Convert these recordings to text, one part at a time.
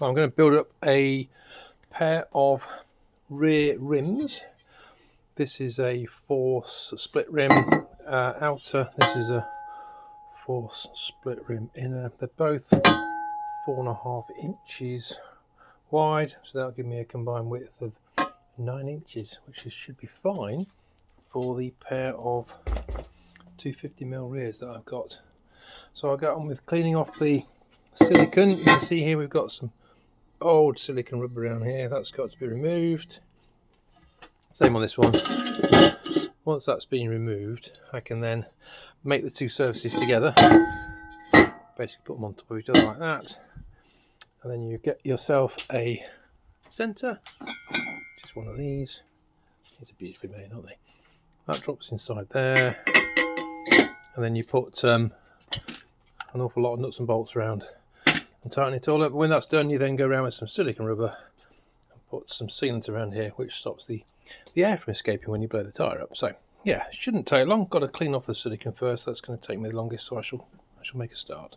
So I'm going to build up a pair of rear rims. This is a Force split rim outer. This is a Force split rim inner. They're both 4.5 inches wide, so that'll give me a combined width of 9 inches, which should be fine for the pair of 250mm rears that I've got. So I'll get on with cleaning off the silicone. You can see here we've got some old silicone rubber around here. That's got to be removed. Same on this one. Once that's been removed, I can then make the two surfaces together. Basically put them on top of each other like that. And then you get yourself a centre, which is one of these. These are beautifully made, aren't they? That drops inside there. And then you put an awful lot of nuts and bolts around and tighten it all up. When that's done, you then go around with some silicone rubber and put some sealant around here, which stops the air from escaping when you blow the tyre up. So yeah, it shouldn't take long. Got to clean off the silicone first. That's going to take me the longest, so I shall make a start.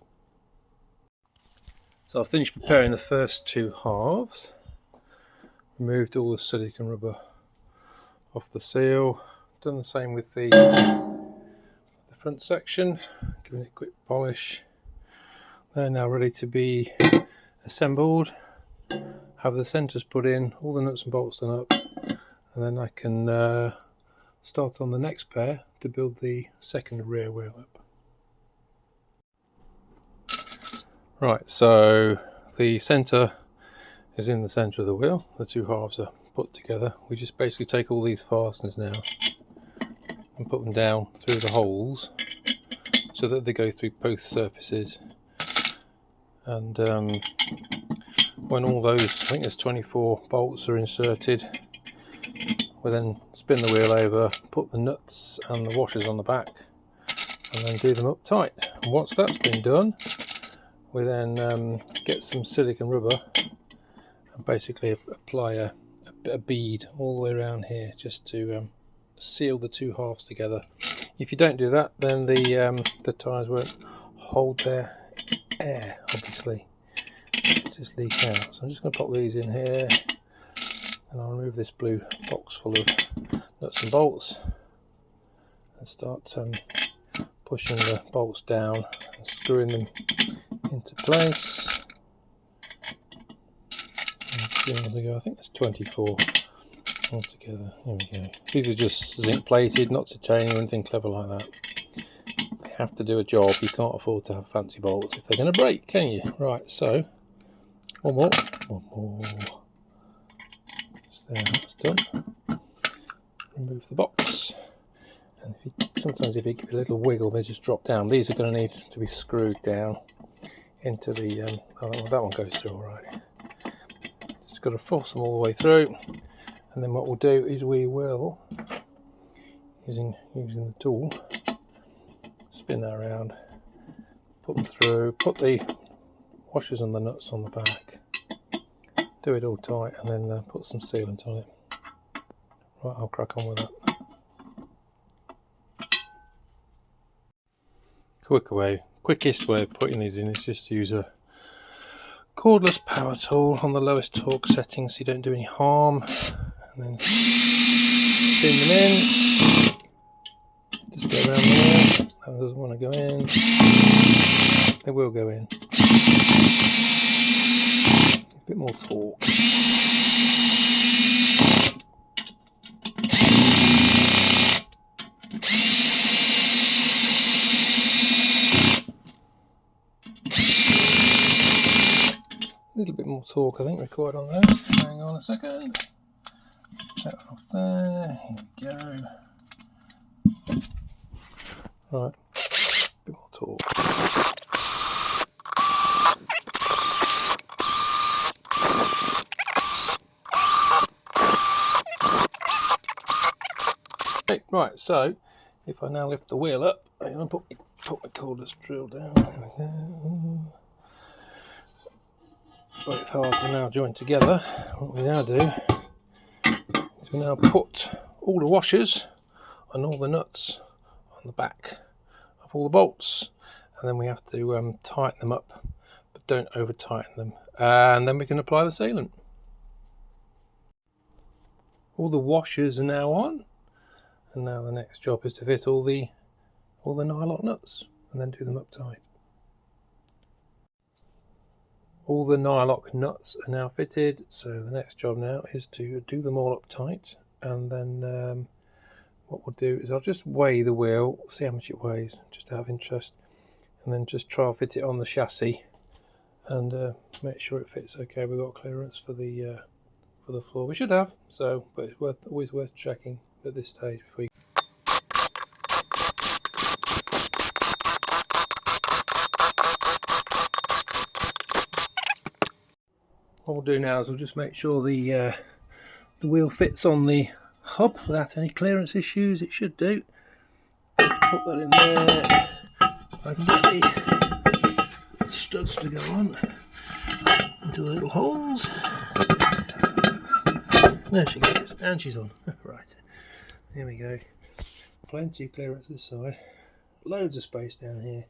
So I've finished preparing the first two halves. Removed all the silicone rubber off the seal. Done the same with the front section, giving it a quick polish. They're now ready to be assembled. Have the centres put in, all the nuts and bolts done up, and then I can start on the next pair to build the second rear wheel up. Right, so the centre is in the centre of the wheel. The two halves are put together. We just basically take all these fasteners now and put them down through the holes so that they go through both surfaces. And when all those, I think there's 24 bolts are inserted, we then spin the wheel over, put the nuts and the washers on the back, and then do them up tight. And once that's been done, we then get some silicone rubber and basically apply a bead all the way around here just to seal the two halves together. If you don't do that, then the tyres won't hold their air, obviously. Just leak out. So I'm just going to pop these in here, and I'll remove this blue box full of nuts and bolts and start pushing the bolts down and screwing them into place. I think there's 24 altogether. Here we go. These are just zinc plated, not titanium or anything clever like that. They have to do a job. You can't afford to have fancy bolts if they're going to break, can you? Right, so one more. Just there, that's done. Remove the box. And sometimes if you give it a little wiggle, they just drop down. These are going to need to be screwed down into the. Oh, that one goes through all right. Just got to force them all the way through. And then what we'll do is we will, using the tool, spin that around, put them through, put the washers and the nuts on the back, do it all tight, and then put some sealant on it. Right, I'll crack on with that. Quickest way of putting these in is just to use a cordless power tool on the lowest torque setting so you don't do any harm. And then spin them in, just go around there. That doesn't want to go in, they will go in. A bit more torque. A little bit more torque I think required on those. Hang on a second. That off there, here we go. Right, a bit more torque. Okay, right, so if I now lift the wheel up, I'm going to put my cordless drill down. There we go. Both halves are now joined together. What we now do is we now put all the washers and all the nuts on the back of all the bolts, and then we have to tighten them up don't over tighten them, and then we can apply the sealant. All the washers are now on, and now the next job is to fit all the nylock nuts and then do them up tight. All the nylock nuts are now fitted, so the next job now is to do them all up tight, and then what we'll do is I'll just weigh the wheel, see how much it weighs, just out of interest, and then just try and fit it on the chassis and make sure it fits okay. We've got clearance for the floor. We should have, so, but it's always worth checking at this stage before you. What we'll do now is we'll just make sure the wheel fits on the hub without any clearance issues. It should do. Put that in there. I can get the studs to go on into the little holes. There she goes, and she's on. Right, here we go. Plenty of clearance this side. Loads of space down here.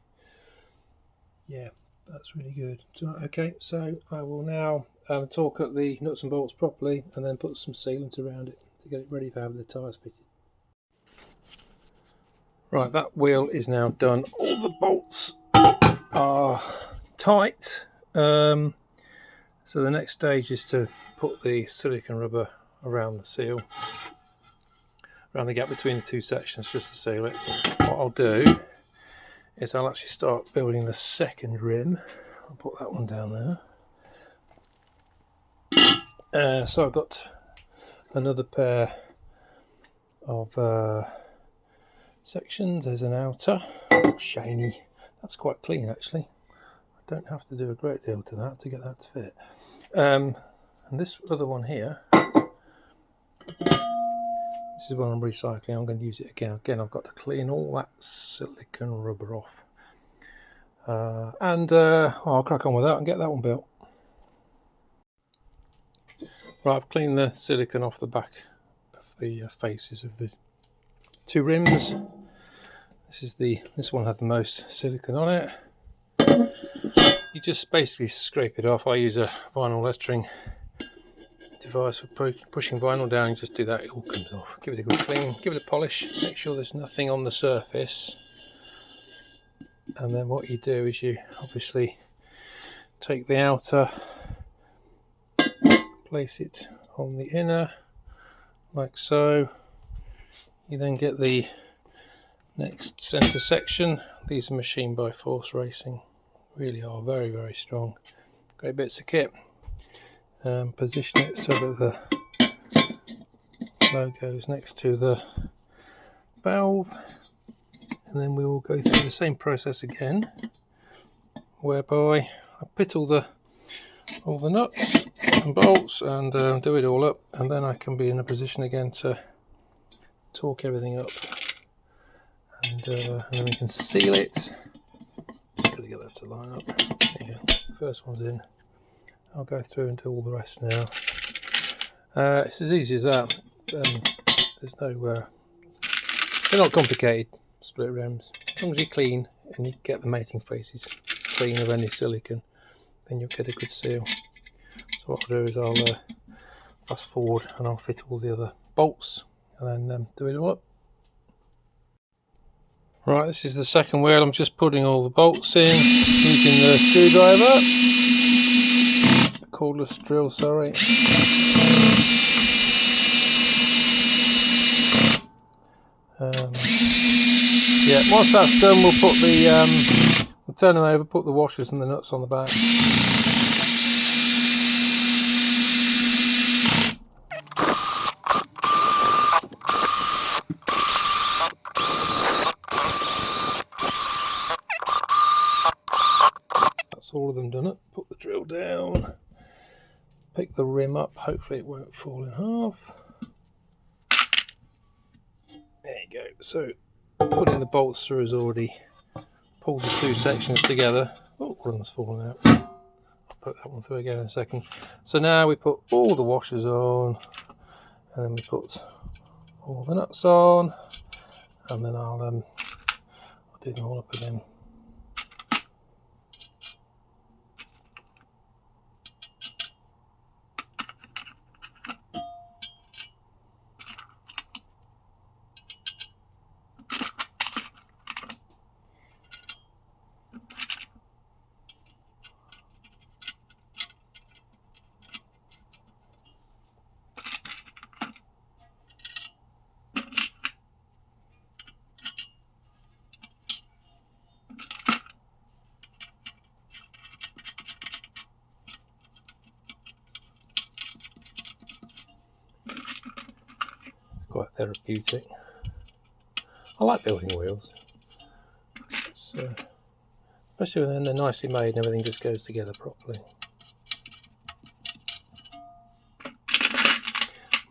Yeah, that's really good. Okay, so I will now torque up the nuts and bolts properly and then put some sealant around it to get it ready for having the tyres fitted. Right, that wheel is now done. All the bolts are tight. So the next stage is to put the silicone rubber around the seal, around the gap between the two sections, just to seal it. What I'll do is I'll actually start building the second rim. I'll put that one down there. So I've got another pair of sections. There's an outer, shiny. That's quite clean actually. I don't have to do a great deal to that to get that to fit. And this other one here, this is what I'm recycling. I'm going to use it again. Again, I've got to clean all that silicone rubber off. I'll crack on with that and get that one built. Right, I've cleaned the silicone off the back of the faces of the two rims. This one had the most silicone on it. You just basically scrape it off. I use a vinyl lettering device for pushing vinyl down. You just do that, it all comes off. Give it a good clean, give it a polish, make sure there's nothing on the surface. And then what you do is you obviously take the outer, place it on the inner, like so. You then get the next centre section. These are machined by Force Racing. Really are very, very strong. Great bits of kit. Position it so that the logo is next to the valve, and then we will go through the same process again, whereby I pit all the nuts and bolts and do it all up, and then I can be in a position again to torque everything up, and then we can seal it. Just got to get that to line up. There you go. First one's in. I'll go through and do all the rest now. It's as easy as that. There's no, they're not complicated, split rims. As long as you're clean and you get the mating faces clean of any silicone, then you'll get a good seal. So what I'll do is I'll fast forward and I'll fit all the other bolts and then do it all up. Right, this is the second wheel. I'm just putting all the bolts in using the screwdriver. Cordless drill, sorry. Yeah, once that's done, we'll put we'll turn them over, put the washers and the nuts on the back. That's all of them done up. Put the drill down. Pick the rim up, hopefully it won't fall in half. There you go. So putting the bolts through has already pulled the two sections together. Oh, one of them's fallen out. I'll put that one through again in a second. So now we put all the washers on, and then we put all the nuts on, and then I'll do them all up again. quite therapeutic. I like building wheels. Especially when they're nicely made and everything just goes together properly.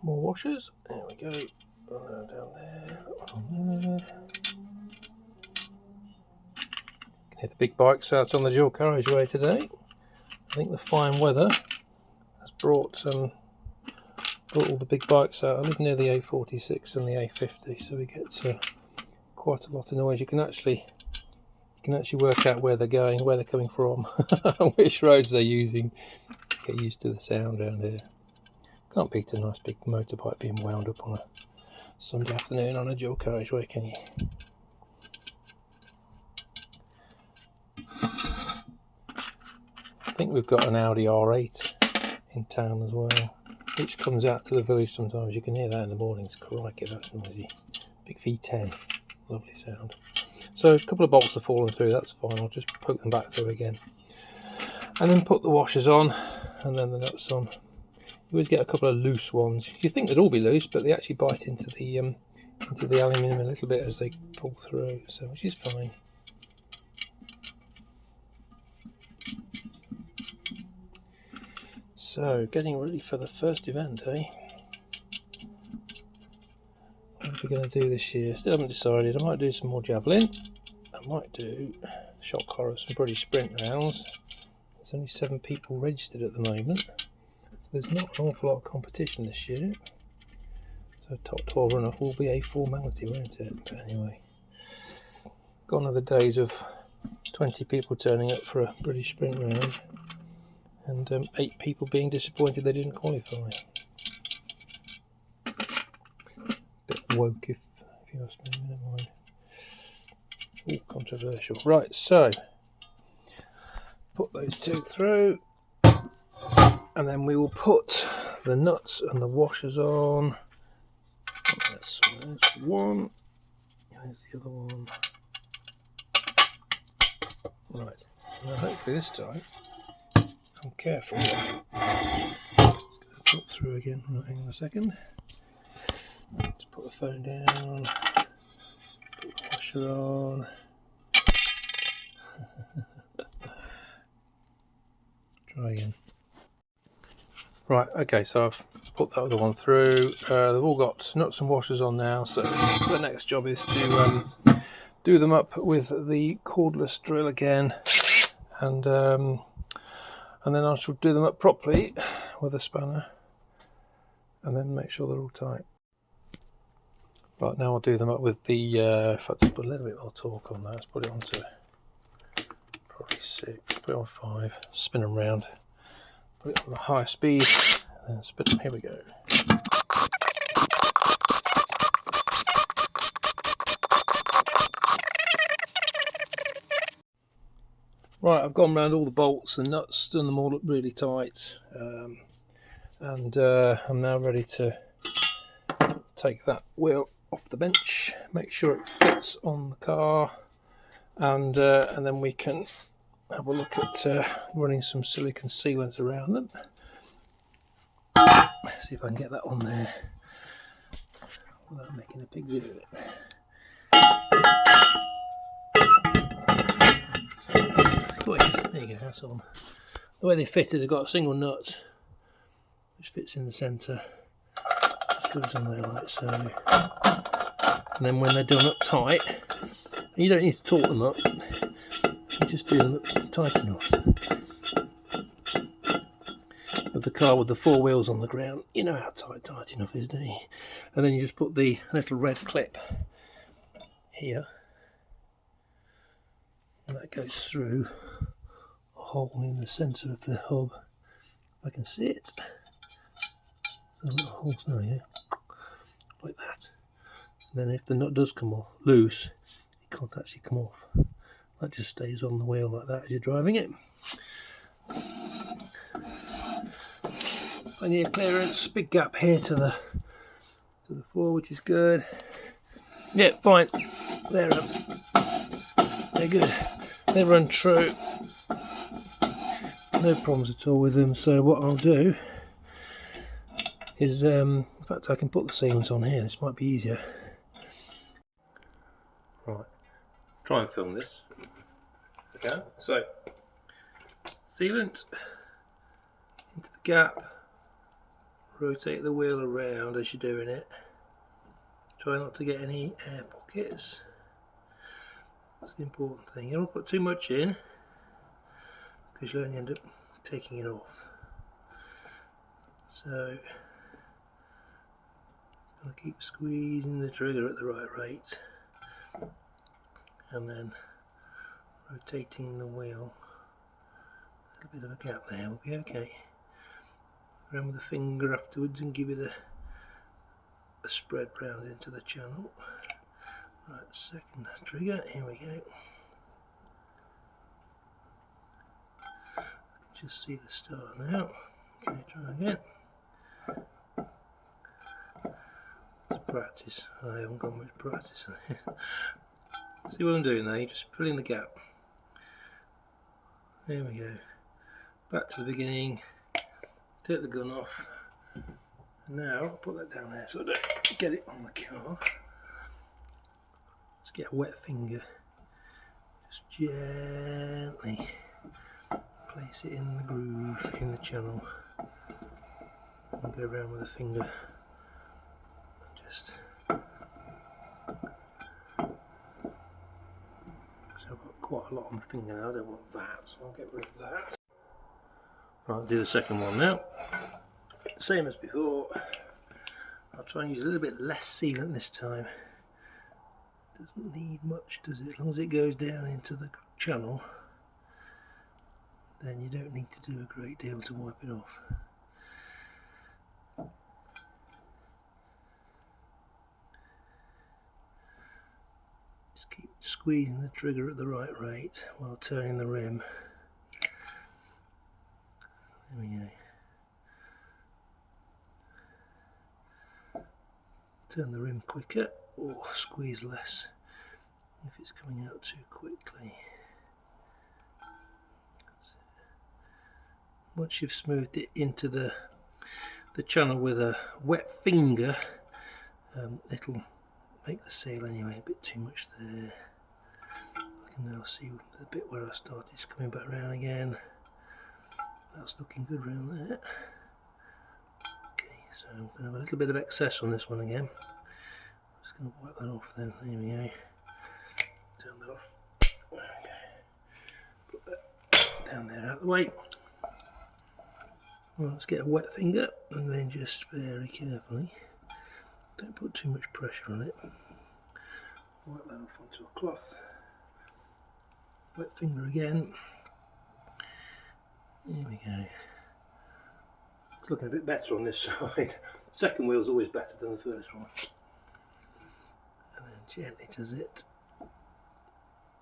More washers. There we go. Down there. Can hear the big bikes out on the dual carriageway today. I think the fine weather has brought all the big bikes out. I live near the A46 and the A50, so we get quite a lot of noise. You can actually work out where they're going, where they're coming from, which roads they're using. Get used to the sound around here. Can't beat a nice big motorbike being wound up on a Sunday afternoon on a dual carriageway, can you? I think we've got an Audi R8 in town as well, which comes out to the village sometimes. You can hear that in the mornings. Crikey, that's noisy. Big V10, lovely sound. So a couple of bolts have fallen through, that's fine. I'll just poke them back through again. And then put the washers on, and then the nuts on. You always get a couple of loose ones. You think they'd all be loose, but they actually bite into the aluminium a little bit as they pull through, so which is fine. So, getting ready for the first event, eh? What are we going to do this year? Still haven't decided. I might do some more javelin. I might do shock horror, some British sprint rounds. There's only 7 people registered at the moment, so there's not an awful lot of competition this year. So top 12 runner will be a formality, won't it? But anyway, gone are the days of 20 people turning up for a British sprint round and 8 people being disappointed they didn't qualify. Bit woke if you ask me, never mind. All controversial. Right, so put those 2 through, and then we will put the nuts and the washers on. There's one, there's the other one. Right, now hopefully this time I'm careful. It's going to drop through again. Right, hang on a second. Let's put the phone down, put the washer on. Try again. Right, okay, so I've put that other one through. They've all got nuts and washers on now, so the next job is to do them up with the cordless drill again, and then I shall do them up properly with a spanner, and then make sure they're all tight. Right, now I'll do them up with the, if I just put a little bit more torque on that, let's put it on to probably 6, put it on 5, spin them round. Put it on the high speed and spin them. Here we go. Right, I've gone around all the bolts and nuts, done them all up really tight, and I'm now ready to take that wheel off the bench, make sure it fits on the car, and then we can have a look at running some silicone sealant around them. See if I can get that on there without making a pig's ear of it. There you go, that's on. The way they fit is they've got a single nut which fits in the centre. Just goes on there like so. And then when they're done up tight, you don't need to taut them up. You just do them up tight enough. With the car with the 4 wheels on the ground, you know how tight enough is, don't you? And then you just put the little red clip here, and that goes through a hole in the centre of the hub. If I can see it. There's a little hole there, yeah, like that. And then if the nut does come off loose, it can't actually come off. That just stays on the wheel like that as you're driving it. Plenty of clearance, big gap here to the floor, which is good. Yeah, fine. They're good. They run true. No problems at all with them. So what I'll do is fact, I can put the sealants on here, this might be easier. Right, try and film this. Okay, so sealant into the gap, rotate the wheel around as you're doing it. Try not to get any air pockets. That's the important thing. You don't put too much in because you'll only end up taking it off. So I'm going to keep squeezing the trigger at the right rate and then rotating the wheel. A little bit of a gap there will be okay. Around with the finger afterwards and give it a spread round into the channel. Right, second trigger, here we go. I can just see the start now. Okay, try again. It's practice. I haven't got much practice. See what I'm doing there? Just fill in the gap. There we go. Back to the beginning. Take the gun off. Now I'll put that down there so I don't get it on the car. Let's get a wet finger. Just gently place it in the groove in the channel. And go around with the finger. Just so I've got quite a lot on my finger now. I don't want that, so I'll get rid of that. Right, I'll do the second one now. Same as before. I'll try and use a little bit less sealant this time. Doesn't need much, does it? As long as it goes down into the channel, then you don't need to do a great deal to wipe it off. Just keep squeezing the trigger at the right rate while turning the rim. There we go. Turn the rim quicker or squeeze less if it's coming out too quickly. Once you've smoothed it into the channel with a wet finger, it'll make the seal anyway a bit too much there. I can now see the bit where I started is coming back around again. That's looking good round there. Okay, so I'm going to have a little bit of excess on this one again. I'm just going to wipe that off then. There we go. Turn that off. Okay. Put that down there out of the way. Well, let's get a wet finger and then just very carefully, don't put too much pressure on it, wipe that off onto a cloth. Wet finger again. There we go. It's looking a bit better on this side. Second wheel's always better than the first one. And then gently does it.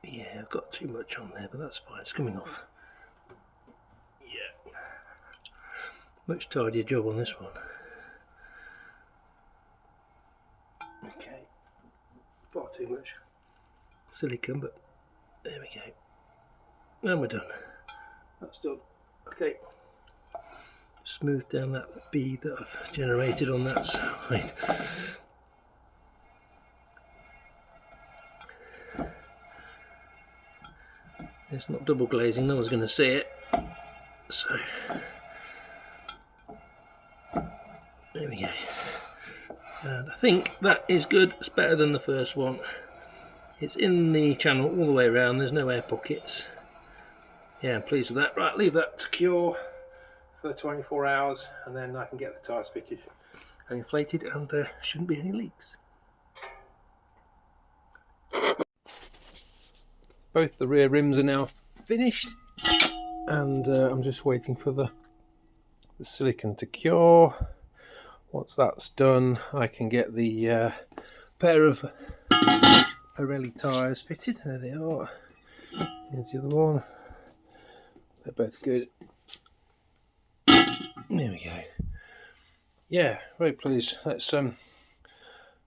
Yeah, I've got too much on there, but that's fine. It's coming off. Yeah. Much tidier job on this one. Okay. Far too much silicone, but there we go. And we're done. That's done. Okay. Smooth down that bead that I've generated on that side. It's not double glazing, no one's going to see it. So, there we go. And I think that is good. It's better than the first one. It's in the channel all the way around. There's no air pockets. Yeah, I'm pleased with that. Right, leave that to cure for 24 hours and then I can get the tyres fitted and inflated and there shouldn't be any leaks. Both the rear rims are now finished and I'm just waiting for the silicone to cure. Once that's done, I can get the pair of Pirelli tyres fitted. There they are. Here's the other one. They're both good. There we go. Yeah, very pleased. That's hour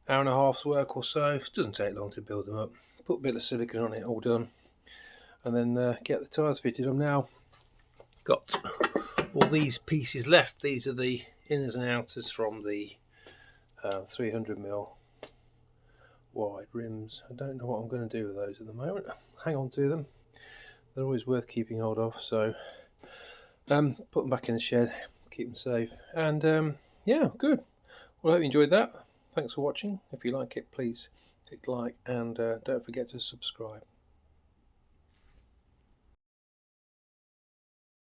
and a half's work or so. It doesn't take long to build them up. Put a bit of silicone on it, all done, and then get the tyres fitted. I've now got all these pieces left. These are the inners and outers from the 300mm wide rims. I don't know what I'm going to do with those at the moment. Hang on to them. They're always worth keeping hold of. So put them back in the shed, keep them safe, and yeah, good. Well, I hope you enjoyed that. Thanks for watching. If you like it, please click like, and don't forget to subscribe.